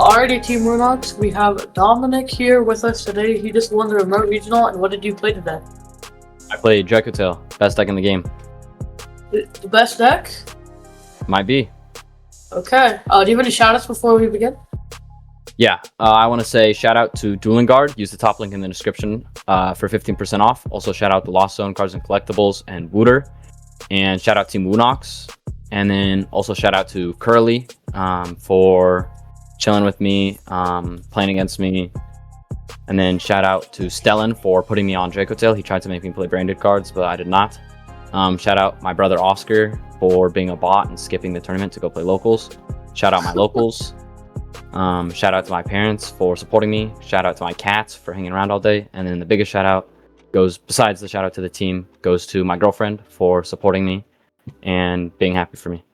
Alrighty, Team Runox, we have Dominic here with us today. He just won the remote regional, and what did you play today? I played DRACOTAIL, best deck in the game. The best deck? Might be. Okay. Do you have any shoutouts before we begin? Yeah, I want to say shout out to Dueling Guard. Use the top link in the description for 15% off. Also shout out to Lost Zone Cards and Collectibles and Wooter. And shout out Team Runox. And then also shout out to Curly for chilling with me, playing against me. And then shout out to Stellan for putting me on DRACOTAIL. He tried to make me play branded cards, but I did not. Shout out my brother Oscar for being a bot and skipping the tournament to go play locals. Shout out my locals. Shout out to my parents for supporting me. Shout out to my cats for hanging around all day. And then the biggest shout out goes, besides the shout out to the team, goes to my girlfriend for supporting me and being happy for me.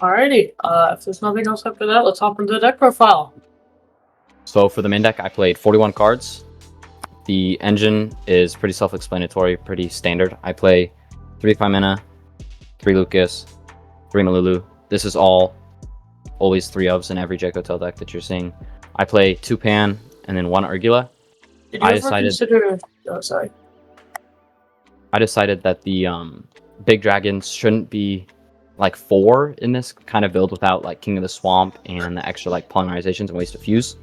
Alrighty. If there's nothing else after that, let's hop into the deck profile. So for the main deck, I played 41 cards. The engine is pretty self-explanatory, pretty standard. I play 3 Pimena, 3 Lucas, 3 Malulu. This is always 3 ofs in every DRACOTAIL deck that you're seeing. I play 2 Pan and then 1 Urgula. Did you ever consider... Oh, sorry. I decided that the big dragons shouldn't be like 4 in this kind of build without like King of the Swamp and the extra like polymerizations and waste of fuse.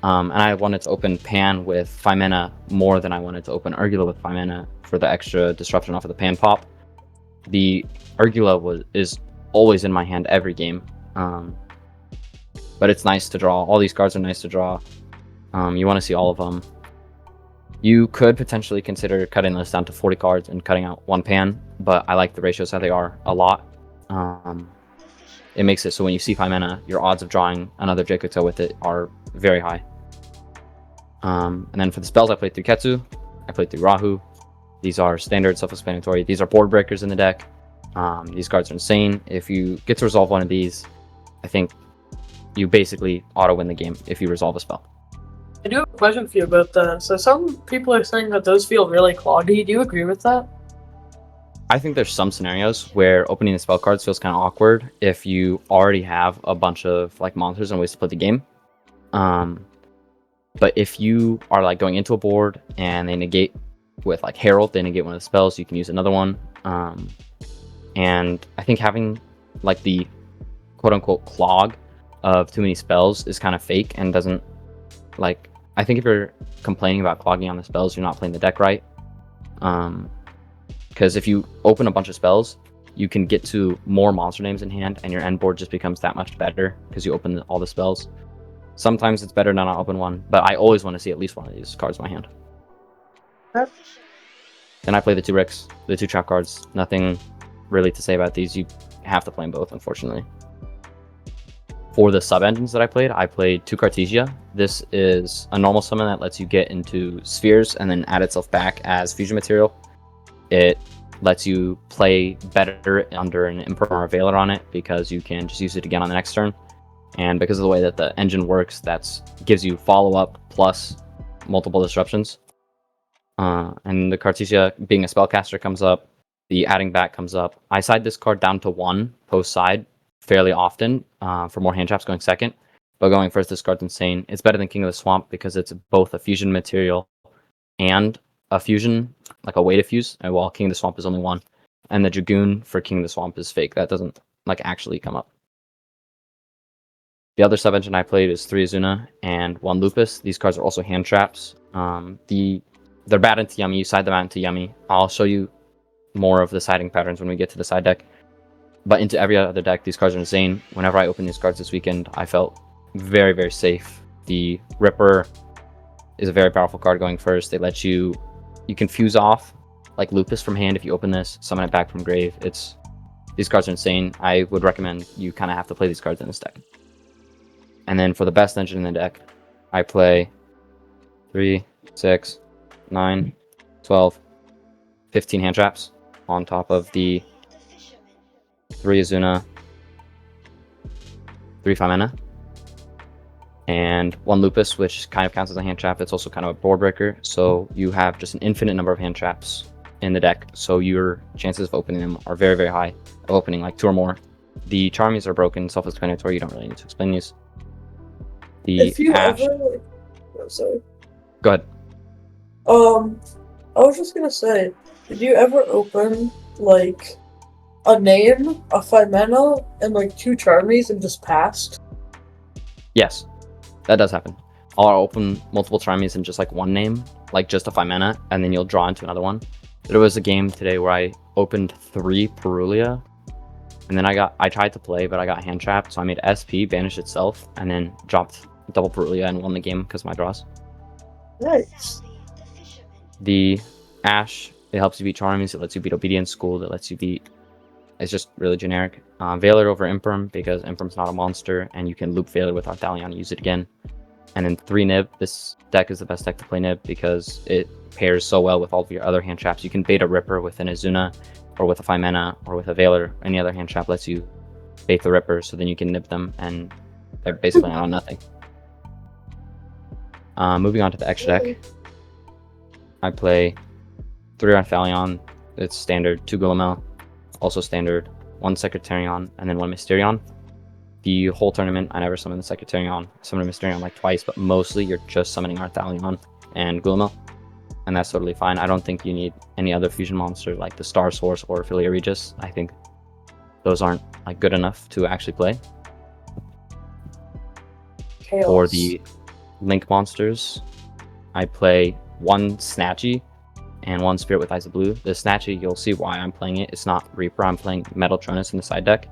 And I wanted to open Pan with 5 mana more than I wanted to open Urgula with 5 mana for the extra disruption off of the Pan pop. The Urgula is always in my hand every game. But it's nice to draw. All these cards are nice to draw. You want to see all of them. You could potentially consider cutting this down to 40 cards and cutting out 1 Pan, but I like the ratios how they are a lot. It makes it so when you see 5 mana, your odds of drawing another DRACOTAIL with it are very high. And then for the spells, I played 3 Ketsu, I played 3 Rahu. These are standard, self-explanatory. These are board breakers in the deck. These cards are insane. If you get to resolve one of these, I think you basically auto-win the game if you resolve a spell. I do have a question for you about that. So some people are saying that those feel really cloggy. Do you agree with that? I think there's some scenarios where opening the spell cards feels kind of awkward if you already have a bunch of like monsters and ways to play the game. But if you are like going into a board and they negate with like Herald, they negate one of the spells, you can use another one. And I think having like the quote-unquote clog of too many spells is kind of fake and doesn't like... I think if you're complaining about clogging on the spells, you're not playing the deck right. Because if you open a bunch of spells, you can get to more monster names in hand and your end board just becomes that much better because you open all the spells. Sometimes it's better to not open one, but I always want to see at least one of these cards in my hand. Okay. Then I play the 2 Ricks, the 2 trap cards. Nothing really to say about these. You have to play them both, unfortunately. For the sub-engines that I played 2 Cartesia. This is a normal summon that lets you get into spheres and then add itself back as fusion material. It lets you play better under an Imperm or a Veiler on it because you can just use it again on the next turn. And because of the way that the engine works, that gives you follow-up plus multiple disruptions. And the Cartesia being a spellcaster comes up. The adding back comes up. I side this card down to 1 post-side fairly often for more hand traps going second. But going first, this card's insane. It's better than King of the Swamp because it's both a fusion material and a fusion, like a way to fuse, while King of the Swamp is only 1. And the Dragoon for King of the Swamp is fake. That doesn't like actually come up. The other sub-engine I played is 3 Azuna and 1 Lupus. These cards are also hand traps. They're bad into Yummy. You side them out into Yummy. I'll show you more of the siding patterns when we get to the side deck. But into every other deck, these cards are insane. Whenever I opened these cards this weekend, I felt very, very safe. The Ripper is a very powerful card going first. They let you can fuse off like Lupus from hand if you open this, summon it back from grave. These cards are insane. I would recommend you kind of have to play these cards in this deck. And then for the best engine in the deck, I play 3, 6, 9, 12, 15 hand traps on top of the 3 Azuna, 3 Pimena, and 1 Lupus, which kind of counts as a hand trap. It's also kind of a board breaker, so you have just an infinite number of hand traps in the deck, so your chances of opening them are very, very high, of opening like 2 or more. The Charmies are broken, self-explanatory, you don't really need to explain these. The If you Ash. ever, oh, sorry. Go ahead. I was just gonna say, did you ever open like a name, a Phimena, and like 2 Charmies and just passed? Yes, that does happen. I'll open multiple Charmies in just like one name, like just a Phimena, and then you'll draw into another one. There was a game today where I opened 3 Perulia, and then I tried to play, but I got hand trapped, so I made SP banish itself, and then dropped double Perulia and won the game because of my draws. Nice. The Ash, it helps you beat Charmies, it lets you beat Obedience School, it lets you beat. It's just really generic. Veiler over Imperm because Imperm's not a monster, and you can loop Veiler with Arthalion and use it again. And then 3 Nib. This deck is the best deck to play Nib because it pairs so well with all of your other hand traps. You can bait a Ripper with an Azuna, or with a Phimena, or with a Veiler. Any other hand trap lets you bait the Ripper, so then you can nib them, and they're basically on nothing. Moving on to the extra deck. I play 3 Arthalion. It's standard, 2 Gulamel. Also standard, 1 Secretarion, and then 1 Mysterion. The whole tournament, I never summoned the Secretarion. I summoned Mysterion like twice, but mostly you're just summoning Arthalion and Gulamel, and that's totally fine. I don't think you need any other fusion monster like the Star Source or Philia Regis. I think those aren't like good enough to actually play. Chaos. For the Link monsters, I play 1 Snatchy and 1 Spirit with Eyes of Blue. The Snatchy, you'll see why I'm playing it. It's not Reaper. I'm playing Metaltronus in the side deck.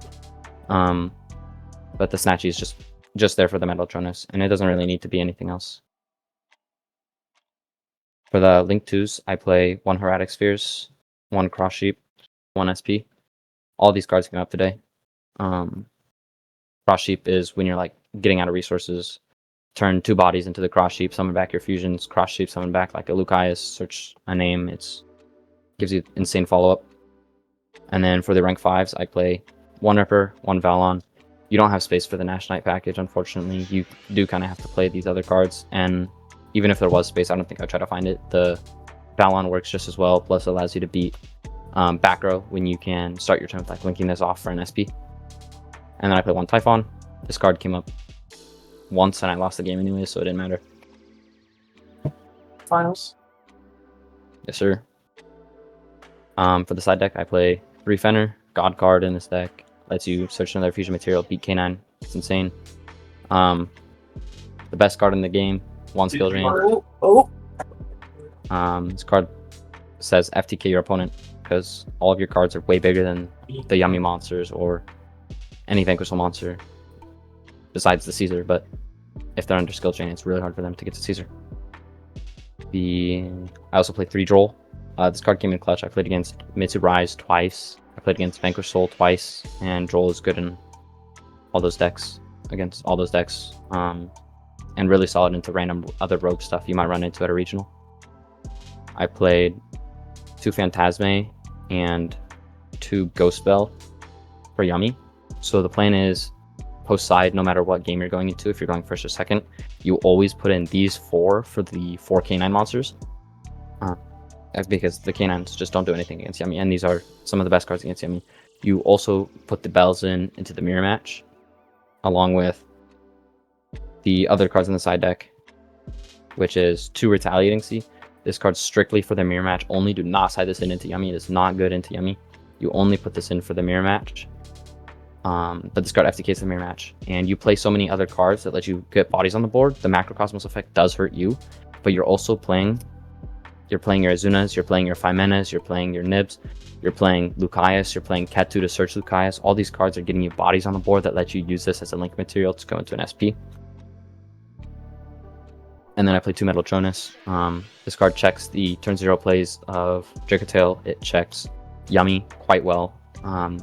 But the Snatchy is just there for the Metaltronus, and it doesn't really need to be anything else. For the Link 2s, I play 1 Hermetic Spheres, 1 Cross Sheep, 1 SP. All these cards came up today. Cross Sheep is when you're like getting out of resources, turn 2 bodies into the Cross Sheep, summon back your fusions, Cross Sheep, summon back like a Lucaeus, search a name. It's gives you insane follow-up. And then for the rank 5s, I play 1 Ripper, 1 Valon. You don't have space for the Nash Knight package, unfortunately. You do kind of have to play these other cards, and even if there was space, I don't think I'd try to find it. The Valon works just as well, plus it allows you to beat back row when you can start your turn with like linking this off for an SP. And then I play 1 Typhon. This card came up once, and I lost the game anyway, so it didn't matter. Finals. Yes, sir. For the side deck, I play 3 Fenner, God card in this deck. Lets you search another fusion material, beat K9. It's insane. The best card in the game, 1 Skill Drain. This card says FTK your opponent because all of your cards are way bigger than the Yummy monsters or any Vanquishable monster besides the Caesar, but if they're under skill chain, it's really hard for them to get to Caesar. I also play 3 Droll. This card came in clutch. I played against Mitsu Rise twice. I played against Vanquish Soul twice, and Droll is good in all those decks, against all those decks, and really solid into random other rogue stuff you might run into at a regional. I played 2 Phantasme and 2 Ghost Bell for Yummy. So the plan is, post side, no matter what game you're going into, if you're going first or second, you always put in these 4 for the 4 K9 monsters. Because the K9s just don't do anything against Yummy, and these are some of the best cards against Yummy. You also put the bells into the mirror match, along with the other cards in the side deck, which is 2 Retaliating Sea. This card's strictly for the mirror match only. Do not side this into Yummy. It is not good into Yummy. You only put this in for the mirror match. But this card FTKs the mirror match, and you play so many other cards that let you get bodies on the board. The Macrocosmos effect does hurt you, but you're also playing. You're playing your Azunas, you're playing your Phimenas, you're playing your Nibs, you're playing Lucaeus, you're playing Ketu to search Lucaeus. All these cards are getting you bodies on the board that let you use this as a link material to go into an SP. And then I play 2 Metaltronus. This card checks the turn 0 plays of DRACOTAIL. It checks Yummy quite well. A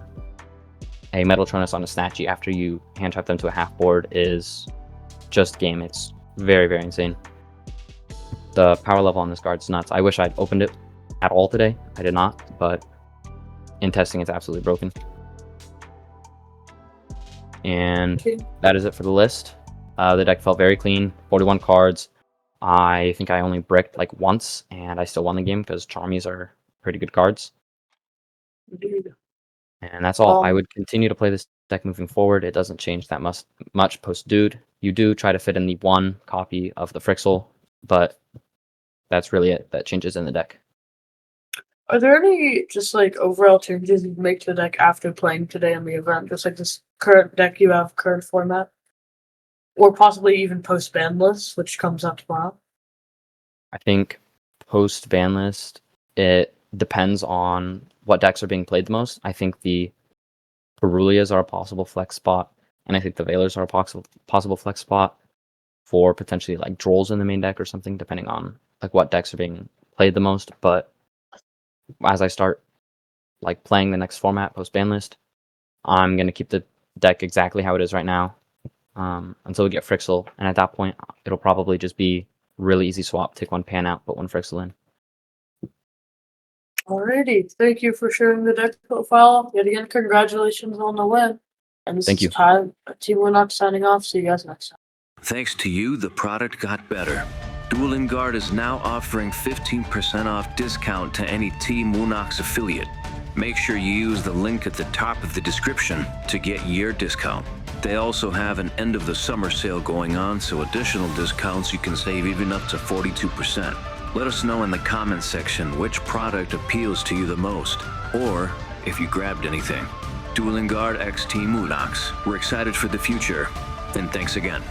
Metaltronus on a Snatchy after you hand trap them to a half board is just game. It's very, very insane. The power level on this card is nuts. I wish I'd opened it at all today. I did not, but in testing, it's absolutely broken. And that is it for the list. The deck felt very clean. 41 cards. I think I only bricked like once, and I still won the game because Charmies are pretty good cards. Indeed. And that's all. I would continue to play this deck moving forward. It doesn't change that much post Dude. You do try to fit in the 1 copy of the Frixel, but that's really it that changes in the deck. Are there any just like overall changes you make to the deck after playing today in the event? Just like this current deck you have, current format? Or possibly even post ban list, which comes out tomorrow? I think post ban list, it depends on what decks are being played the most. I think the Perulias are a possible flex spot, and I think the Veilers are a possible flex spot for potentially like Drolls in the main deck or something, depending on like what decks are being played the most. But as I start like playing the next format post ban list, I'm gonna keep the deck exactly how it is right now until we get Frixel, and at that point, it'll probably just be really easy swap. Take 1 pan out, put 1 Frixel in. Alrighty, thank you for sharing the deck profile. Yet again, congratulations on the win. And this Thank is you. Team Winnock signing off. See you guys next time. Thanks to you, the product got better. Dueling Guard is now offering 15% off discount to any Team Wunox affiliate. Make sure you use the link at the top of the description to get your discount. They also have an end of the summer sale going on, so additional discounts you can save even up to 42%. Let us know in the comments section which product appeals to you the most, or if you grabbed anything. Dueling Guard x Team Wunox. We're excited for the future, and thanks again.